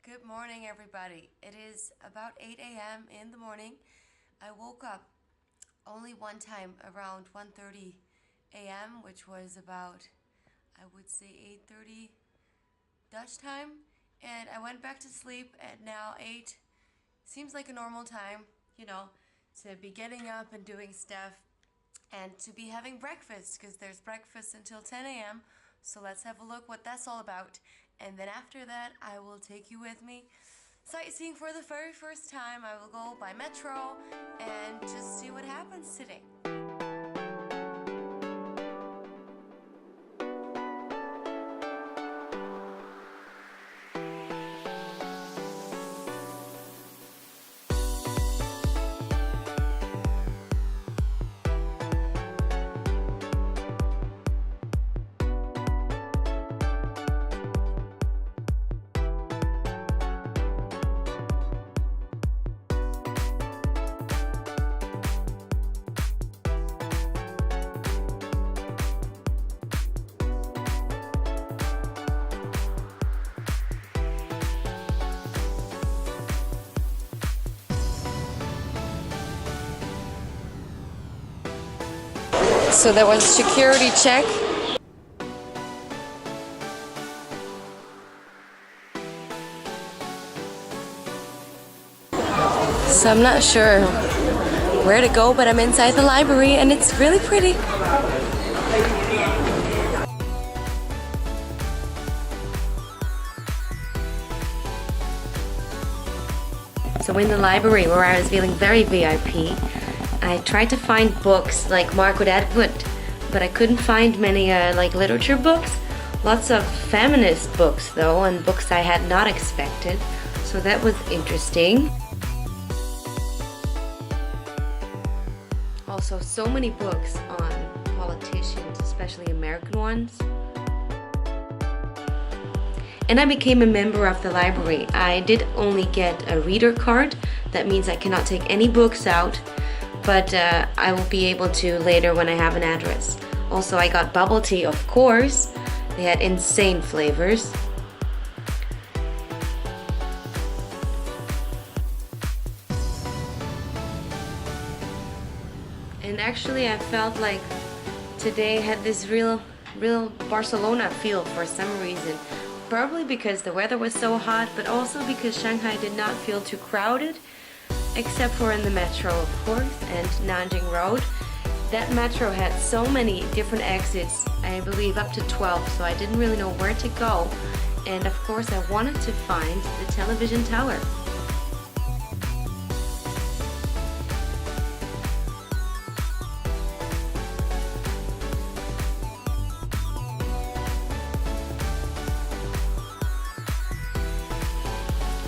Good morning, everybody. It is about 8 a.m. in the morning. I woke up only one time around 1:30 a.m., which was about, I would say, 8:30 Dutch time. And I went back to sleep at now 8. Seems like a normal time, to be getting up and doing stuff and to be having breakfast because there's breakfast until 10 a.m. So let's have a look what that's all about. And then after that, I will take you with me sightseeing for the very first time. I will go by metro and just see what happens today. So there was security check. So I'm not sure where to go, but I'm inside the library and it's really pretty. So in the library where I was feeling very VIP, I tried to find books like Margaret Atwood, but I couldn't find many like literature books. Lots of feminist books though, and books I had not expected. So that was interesting. Also, so many books on politicians, especially American ones. And I became a member of the library. I did only get a reader card. That means I cannot take any books out. But I will be able to later when I have an address. Also, I got bubble tea, of course. They had insane flavors. And actually, I felt like today had this real Barcelona feel for some reason. Probably because the weather was so hot, but also because Shanghai did not feel too crowded. Except for in the metro, of course, and Nanjing Road. That metro had so many different exits, I believe up to 12, so I didn't really know where to go. And of course I wanted to find the television tower.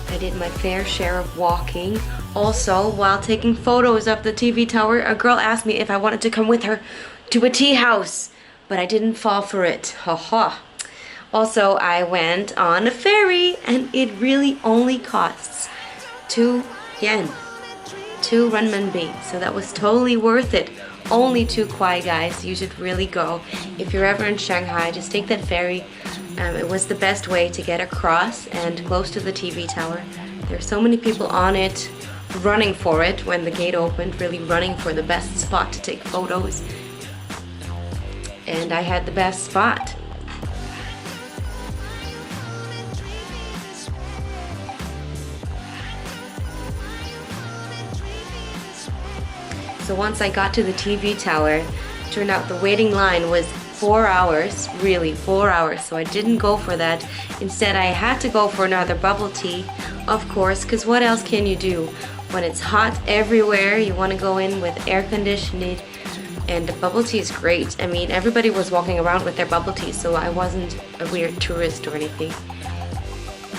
I did my fair share of walking. Also, while taking photos of the TV tower, a girl asked me if I wanted to come with her to a tea house, but I didn't fall for it. Haha. Also, I went on a ferry and it really only costs 2 yen, 2 renminbi, so that was totally worth it. Only 2 kwai, guys. You should really go. If you're ever in Shanghai, just take that ferry. It was the best way to get across and close to the TV tower. There's so many people on it, running for it when the gate opened, really running for the best spot to take photos. And I had the best spot. So once I got to the TV tower, it turned out the waiting line was 4 hours, really 4 hours, so I didn't go for that. Instead, I had to go for another bubble tea, of course, because what else can you do? When it's hot everywhere, you want to go in with air conditioning, and the bubble tea is great. I mean, everybody was walking around with their bubble tea, so I wasn't a weird tourist or anything.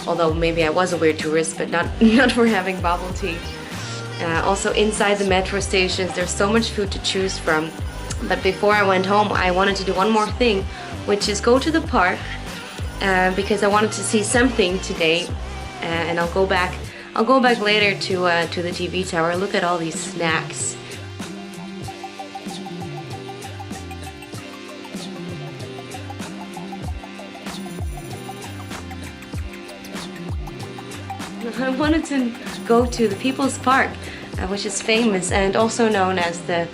Although maybe I was a weird tourist, but not for having bubble tea. Also inside the metro stations, there's so much food to choose from. But before I went home, I wanted to do one more thing, which is go to the park because I wanted to see something today, and I'll go back later to the TV tower. Look at all these snacks. I wanted to go to the People's Park, which is famous and also known as the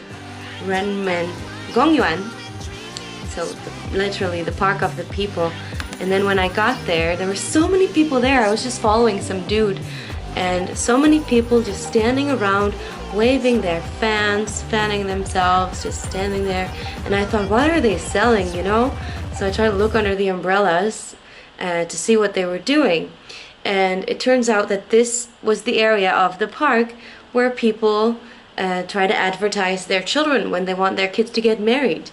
Renmen Gongyuan. So literally the park of the people. And then when I got there were so many people there. I was just following some dude, and so many people just standing around, waving their fans, fanning themselves, just standing there. And I thought, what are they selling, you know? So I tried to look under the umbrellas to see what they were doing. And it turns out that this was the area of the park where people try to advertise their children when they want their kids to get married,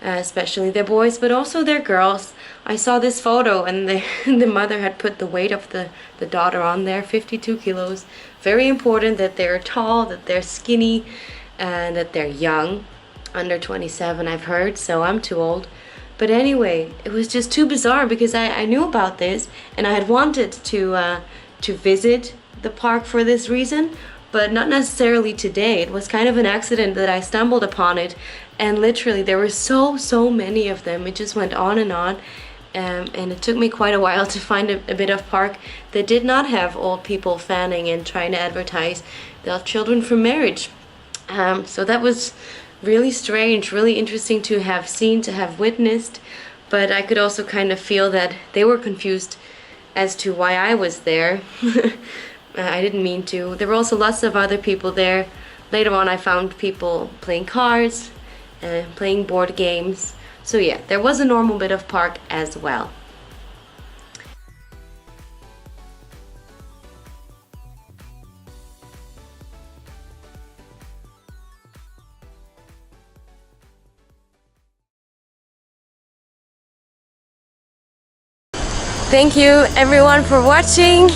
especially their boys, but also their girls. I saw this photo, and the mother had put the weight of the daughter on there, 52 kilos. Very important that they're tall, that they're skinny, and that they're young. Under 27, I've heard, so I'm too old. But anyway, it was just too bizarre because I knew about this, and I had wanted to visit the park for this reason, but not necessarily today. It was kind of an accident that I stumbled upon it, and literally there were so many of them. It just went on, and it took me quite a while to find a bit of park that did not have old people fanning and trying to advertise their children for marriage. So that was really strange, really interesting to have seen, to have witnessed, but I could also kind of feel that they were confused as to why I was there. I didn't mean to. There were also lots of other people there. Later on I found people playing cards, playing board games. So yeah, there was a normal bit of park as well. Thank you everyone for watching.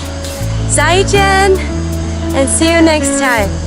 Zaijian, and see you next time.